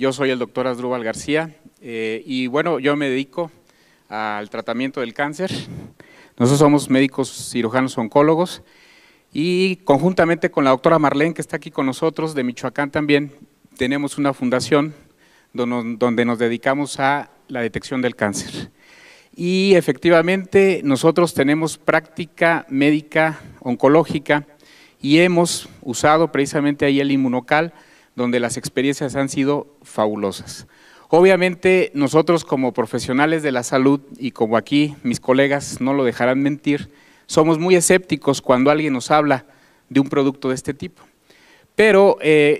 Yo soy el doctor Asdrúbal García y bueno, yo me dedico al tratamiento del cáncer. Nosotros somos médicos cirujanos oncólogos y conjuntamente con la doctora Marlene, que está aquí con nosotros, de Michoacán también, tenemos una fundación donde nos dedicamos a la detección del cáncer. Y efectivamente nosotros tenemos práctica médica oncológica y hemos usado precisamente ahí el Inmunocal, donde las experiencias han sido fabulosas. Obviamente nosotros como profesionales de la salud y como aquí mis colegas no lo dejarán mentir, somos muy escépticos cuando alguien nos habla de un producto de este tipo. Pero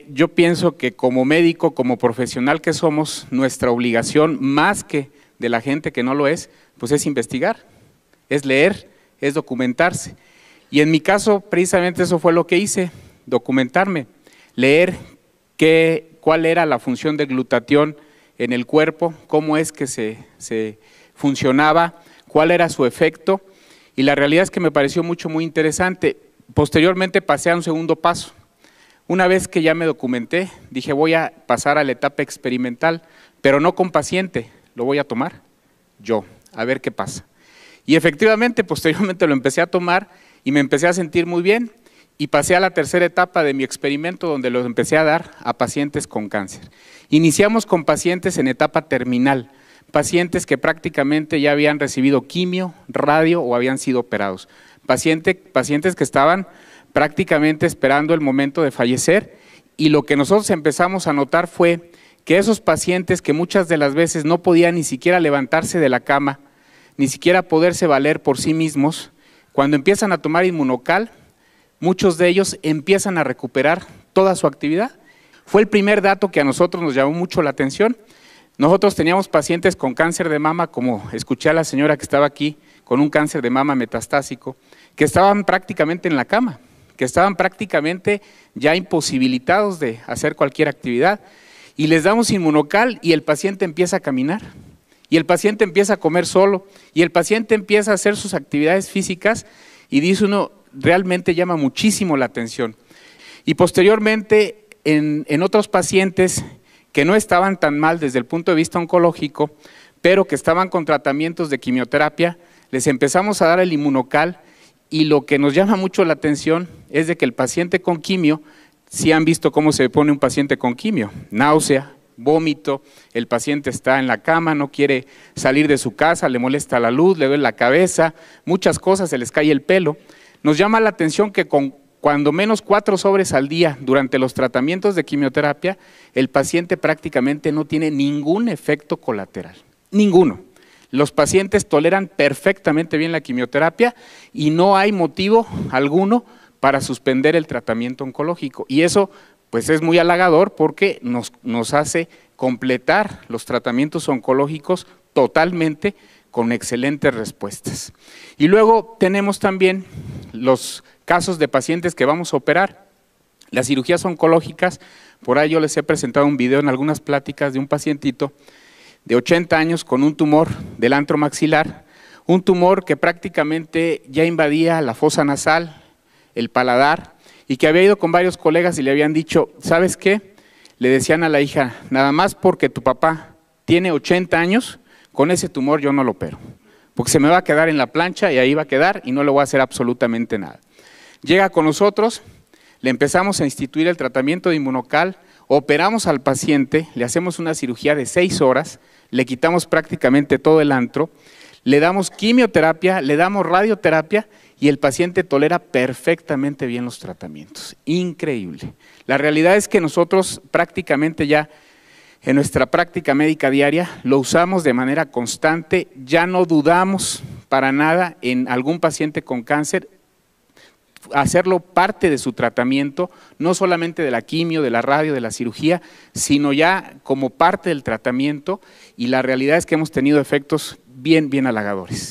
yo pienso que como médico, como profesional que somos, nuestra obligación, más que de la gente que no lo es, pues es investigar, es leer, es documentarse. Y en mi caso, precisamente eso fue lo que hice, documentarme, leer cuál era la función del glutatión en el cuerpo, cómo es que se funcionaba, cuál era su efecto, y la realidad es que me pareció muy interesante. Posteriormente pasé a un segundo paso. Una vez que ya me documenté, dije voy a pasar a la etapa experimental, pero no con paciente, lo voy a tomar yo, a ver qué pasa. Y efectivamente, posteriormente lo empecé a tomar y me empecé a sentir muy bien y pasé a la tercera etapa de mi experimento donde lo empecé a dar a pacientes con cáncer. Iniciamos con pacientes en etapa terminal, pacientes que prácticamente ya habían recibido quimio, radio o habían sido operados, pacientes que estaban prácticamente esperando el momento de fallecer, y lo que nosotros empezamos a notar fue que esos pacientes que muchas de las veces no podían ni siquiera levantarse de la cama, ni siquiera poderse valer por sí mismos, cuando empiezan a tomar Inmunocal, muchos de ellos empiezan a recuperar toda su actividad. Fue el primer dato que a nosotros nos llamó mucho la atención. Nosotros teníamos pacientes con cáncer de mama, como escuché a la señora que estaba aquí, con un cáncer de mama metastásico, que estaban prácticamente en la cama, que estaban prácticamente ya imposibilitados de hacer cualquier actividad, y les damos Inmunocal y el paciente empieza a caminar, y el paciente empieza a comer solo, y el paciente empieza a hacer sus actividades físicas, y dice uno, realmente llama muchísimo la atención. Y posteriormente, en otros pacientes que no estaban tan mal desde el punto de vista oncológico, pero que estaban con tratamientos de quimioterapia, les empezamos a dar el Inmunocal, y lo que nos llama mucho la atención es de que el paciente con quimio, si han visto cómo se pone un paciente con quimio, náusea, vómito, el paciente está en la cama, no quiere salir de su casa, le molesta la luz, le duele la cabeza, muchas cosas, se les cae el pelo. Nos llama la atención que con cuando menos 4 sobres al día durante los tratamientos de quimioterapia, el paciente prácticamente no tiene ningún efecto colateral, ninguno. Los pacientes toleran perfectamente bien la quimioterapia y no hay motivo alguno para suspender el tratamiento oncológico. Y eso pues es muy halagador porque nos hace completar los tratamientos oncológicos totalmente con excelentes respuestas. Y luego tenemos también los casos de pacientes que vamos a operar. Las cirugías oncológicas, por ahí yo les he presentado un video en algunas pláticas de un pacientito de 80 años con un tumor del antro maxilar, un tumor que prácticamente ya invadía la fosa nasal, el paladar, y que había ido con varios colegas y le habían dicho, ¿sabes qué? Le decían a la hija, nada más porque tu papá tiene 80 años, con ese tumor yo no lo opero, porque se me va a quedar en la plancha y ahí va a quedar y no le voy a hacer absolutamente nada. Llega con nosotros, le empezamos a instituir el tratamiento de Inmunocal, operamos al paciente, le hacemos una cirugía de 6 horas, le quitamos prácticamente todo el antro, le damos quimioterapia, le damos radioterapia y el paciente tolera perfectamente bien los tratamientos. Increíble. La realidad es que nosotros prácticamente ya en nuestra práctica médica diaria lo usamos de manera constante, ya no dudamos para nada en algún paciente con cáncer, hacerlo parte de su tratamiento, no solamente de la quimio, de la radio, de la cirugía, sino ya como parte del tratamiento, y la realidad es que hemos tenido efectos bien halagadores.